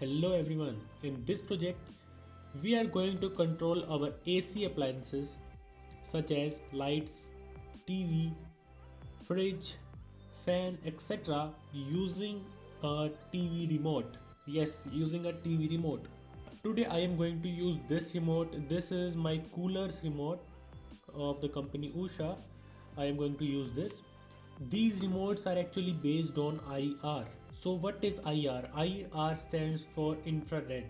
Hello everyone. In this project, we are going to control our AC appliances such as lights, TV, fridge, fan, etc. using a TV remote. Yes, using a TV remote. Today I am going to use this remote. This is my cooler's remote of the company Usha. I am going to use this. These remotes are actually based on IR. So what is IR? IR stands for infrared.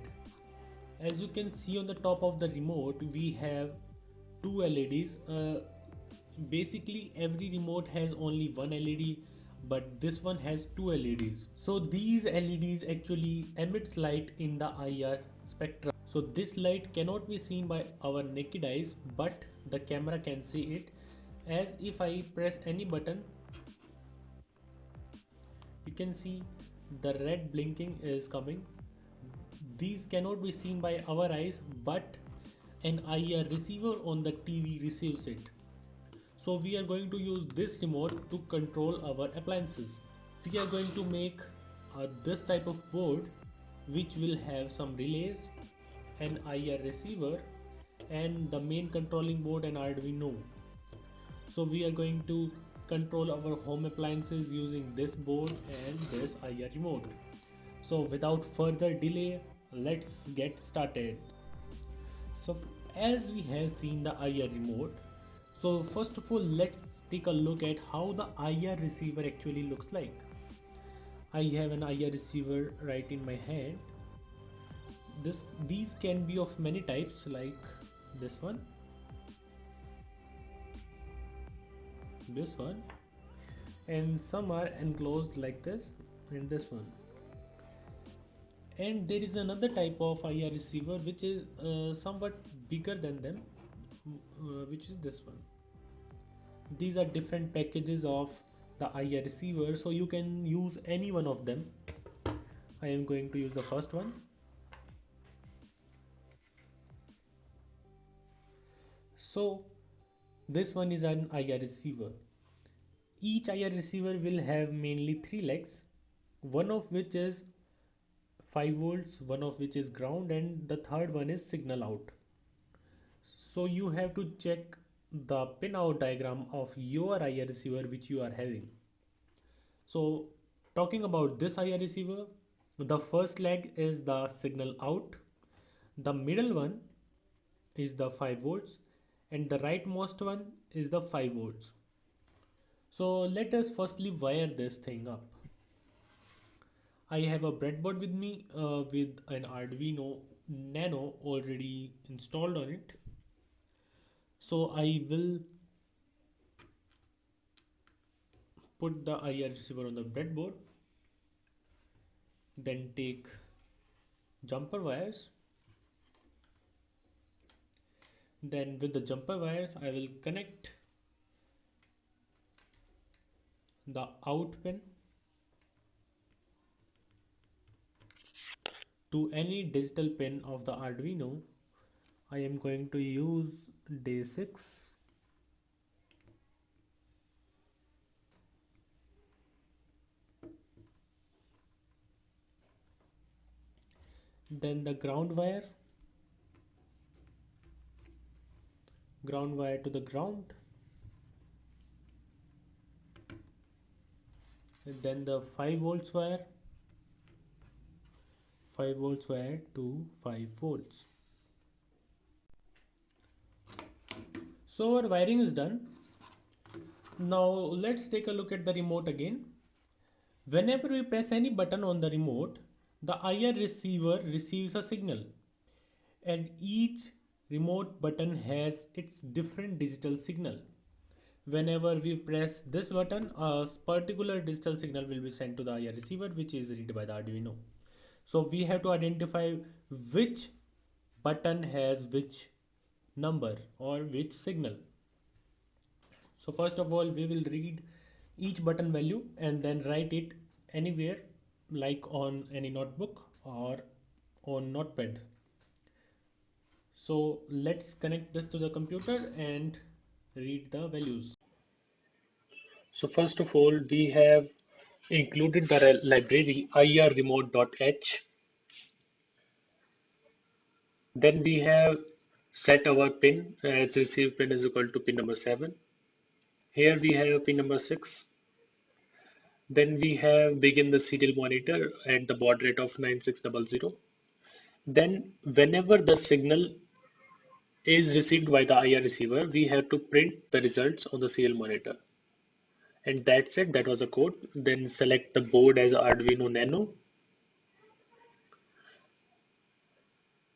As you can see on the top of the remote, we have two LEDs. Basically, every remote has only one LED, but this one has two LEDs. So these LEDs actually emits light in the IR spectrum. So this light cannot be seen by our naked eyes, but the camera can see it. As if I press any button, you can see the red blinking is coming. These cannot be seen by our eyes, but an IR receiver on the TV receives it. So we are going to use this remote to control our appliances. We are going to make this type of board which will have some relays, an IR receiver, and the main controlling board and Arduino. So we are going to control our home appliances using this board and this IR remote. So without further delay, let's get started. So as we have seen the IR remote, so first of all let's take a look at how the IR receiver actually looks like. I have an IR receiver right in my hand. These can be of many types like this one, this one, and some are enclosed like this and this one. And there is another type of IR receiver which is somewhat bigger than them, which is this one. These are different packages of the IR receiver, so you can use any one of them. I am going to use the first one. So this one is an IR receiver. Each IR receiver will have mainly three legs, one of which is 5 volts, one of which is ground, and the third one is signal out. So you have to check the pin out diagram of your IR receiver which you are having. So talking about this IR receiver, the first leg is the signal out, the middle one is the 5 volts, and the rightmost one is the 5 volts. So let us firstly wire this thing up. I have a breadboard with me with an Arduino Nano already installed on it. So I will put the IR receiver on the breadboard, then take jumper wires. Then with the jumper wires, I will connect the out pin to any digital pin of the Arduino. I am going to use day6. Then the ground wire to the ground, and then the 5 volts wire, 5 volts wire to 5 volts. So our wiring is done. Now let's take a look at the remote again. Whenever we press any button on the remote, the IR receiver receives a signal, and each remote button has its different digital signal. Whenever we press this button, a particular digital signal will be sent to the IR receiver, which is read by the Arduino. So we have to identify which button has which number or which signal. So first of all, we will read each button value and then write it anywhere, like on any notebook or on notepad. So let's connect this to the computer and read the values. So first of all, we have included the library irremote.h. Then we have set our pin as receive pin is equal to pin number 7. Here we have pin number 6. Then we have begin the serial monitor at the baud rate of 9600. Then whenever the signal is received by the IR receiver, we have to print the results on the serial monitor. And that's it, that was the code. Then select the board as Arduino Nano.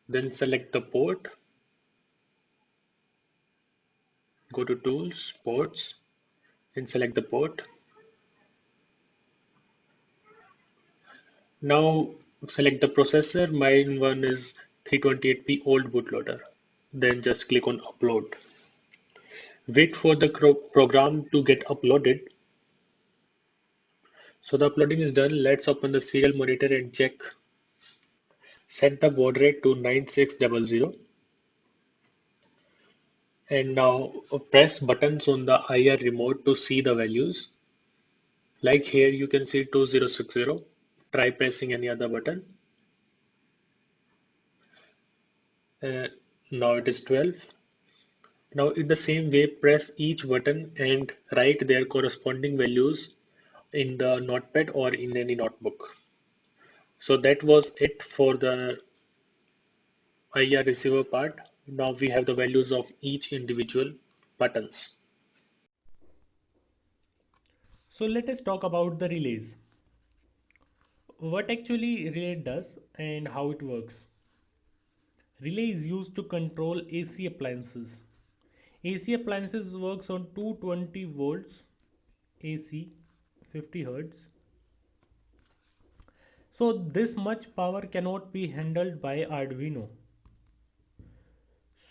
Then select the port, go to Tools, Ports, and select the port. Now select the processor. Mine one is 328p old bootloader. Then just click on upload. Wait for the program to get uploaded. So the uploading is done. Let's open the serial monitor and check. Set the baud rate to 9600 and now press buttons on the IR remote to see the values. Like here you can see 2060. Try pressing any other button. Uh, Now it is 12. Now in the same way press each button and write their corresponding values in the notepad or in any notebook. So that was it for the IR receiver part. Now we have the values of each individual buttons. So let us talk about the relays. What actually relay does and how it works. Relay is used to control AC appliances. AC appliances works on 220 volts AC 50 hertz. So this much power cannot be handled by Arduino.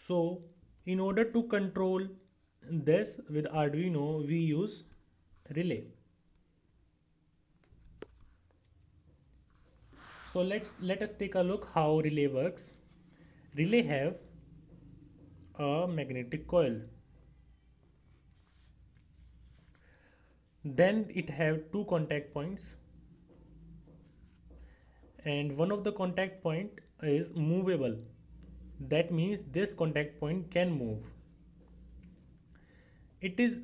So in order to control this with Arduino we use relay. So let us take a look how relay works. Relay have a magnetic coil. Then it have two contact points and one of the contact point is movable. That means this contact point can move. It is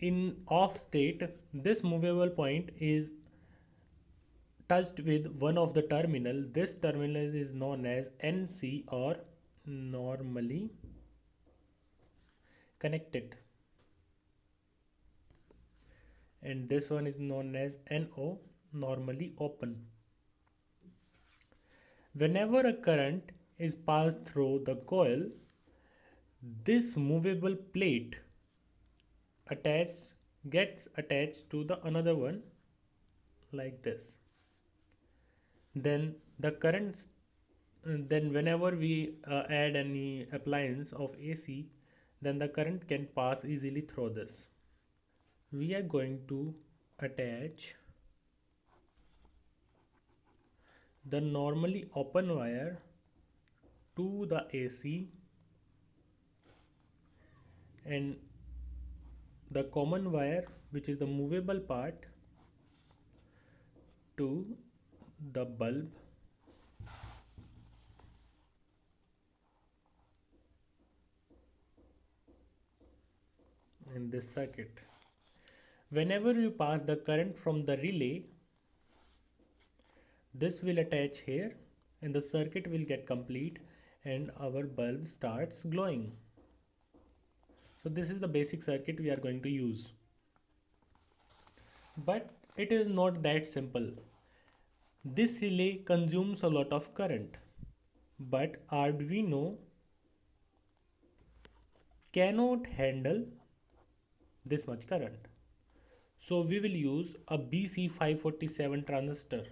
in off state. This movable point is touched with one of the terminal. This terminal is known as NC or normally connected, and this one is known as NO normally open. Whenever a current is passed through the coil, this movable plate attached gets attached to the another one like this. Then the currents then whenever we add any appliance of AC, then the current can pass easily through this. We are going to attach the normally open wire to the AC and the common wire, which is the movable part, to the bulb in this circuit. Whenever you pass the current from the relay, this will attach here and the circuit will get complete and our bulb starts glowing. So this is the basic circuit we are going to use. But it is not that simple. This relay consumes a lot of current, but Arduino cannot handle this much current. So we will use a BC547 transistor.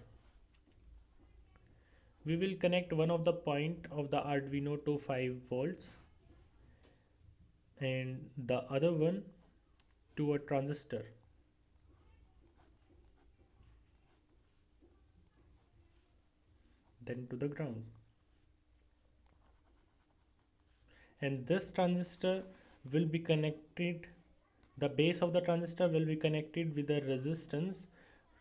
We will connect one of the point of the Arduino to 5 volts and the other one to a transistor. Then to the ground. And this transistor will be connected, the base of the transistor will be connected with the resistance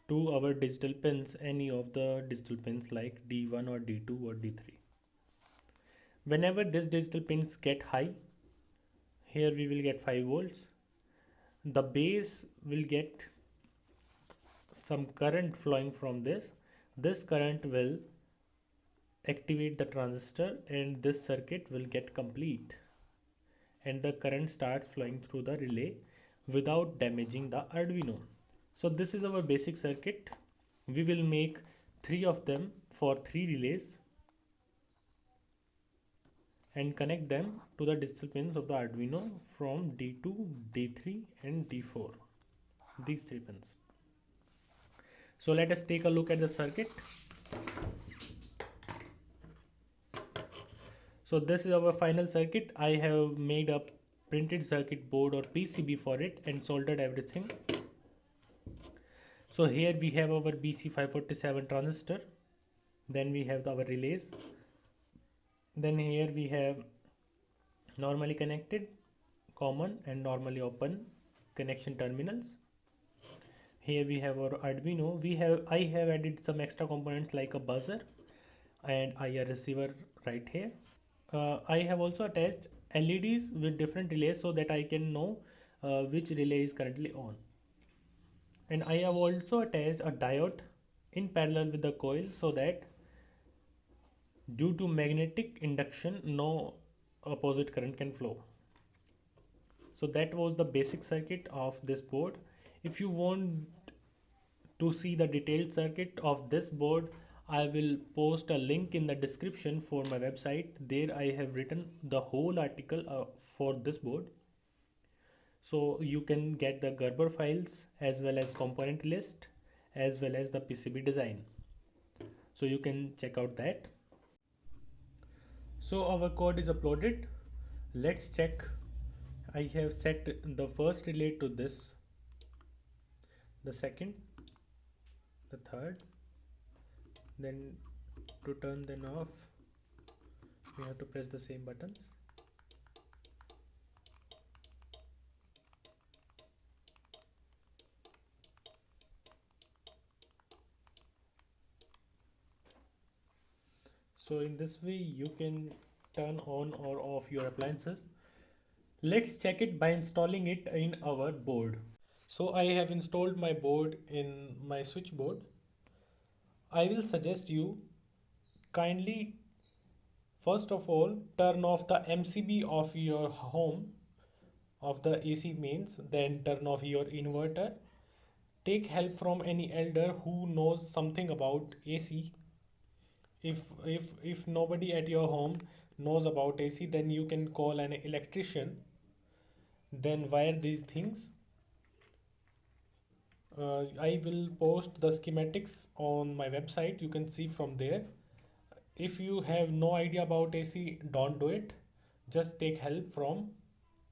to our digital pins, any of the digital pins like D1 or D2 or D3. Whenever this digital pins get high, here we will get 5 volts. The base will get some current flowing from this. This current will activate the transistor and this circuit will get complete, and the current starts flowing through the relay without damaging the Arduino. So this is our basic circuit. We will make 3 of them for 3 relays and connect them to the digital pins of the Arduino from D2, D3 and D4, these 3 pins. So let us take a look at the circuit. So this is our final circuit. I have made a printed circuit board or PCB for it and soldered everything. So here we have our BC547 transistor, then we have our relays, then here we have normally connected, common and normally open connection terminals. Here we have our Arduino. I have added some extra components like a buzzer and IR receiver right here. I have also attached LEDs with different relays so that I can know which relay is currently on. And I have also attached a diode in parallel with the coil so that due to magnetic induction no opposite current can flow. So that was the basic circuit of this board. If you want to see the detailed circuit of this board, I will post a link in the description for my website. There I have written the whole article for this board. So you can get the Gerber files as well as component list as well as the PCB design. So you can check out that. So our code is uploaded. Let's check. I have set the first relay to this, the second, the third, then to turn them off we have to press the same buttons. So in this way you can turn on or off your appliances. Let's check it by installing it in our board. So I have installed my board in my switchboard. I will suggest you kindly first of all turn off the MCB of your home of the AC mains, then turn off your inverter. Take help from any elder who knows something about AC. If nobody at your home knows about AC, then you can call an electrician, then wire these things. I will post the schematics on my website, you can see from there. If you have no idea about AC, don't do it, just take help from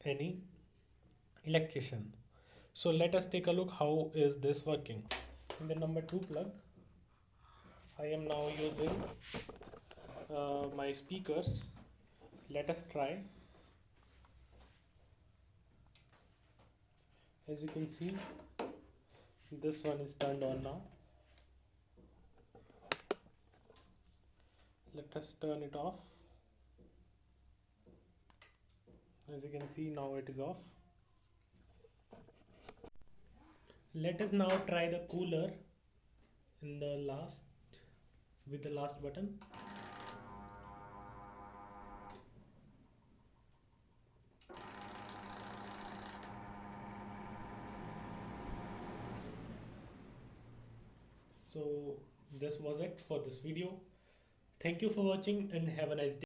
any electrician. So let us take a look how is this working. In the number 2 plug I am now using my speakers. Let us try. As you can see, this one is turned on now. Let us turn it off. As you can see, now it is off. Let us now try the cooler in the last with the last button. So this was it for this video. Thank you for watching and have a nice day.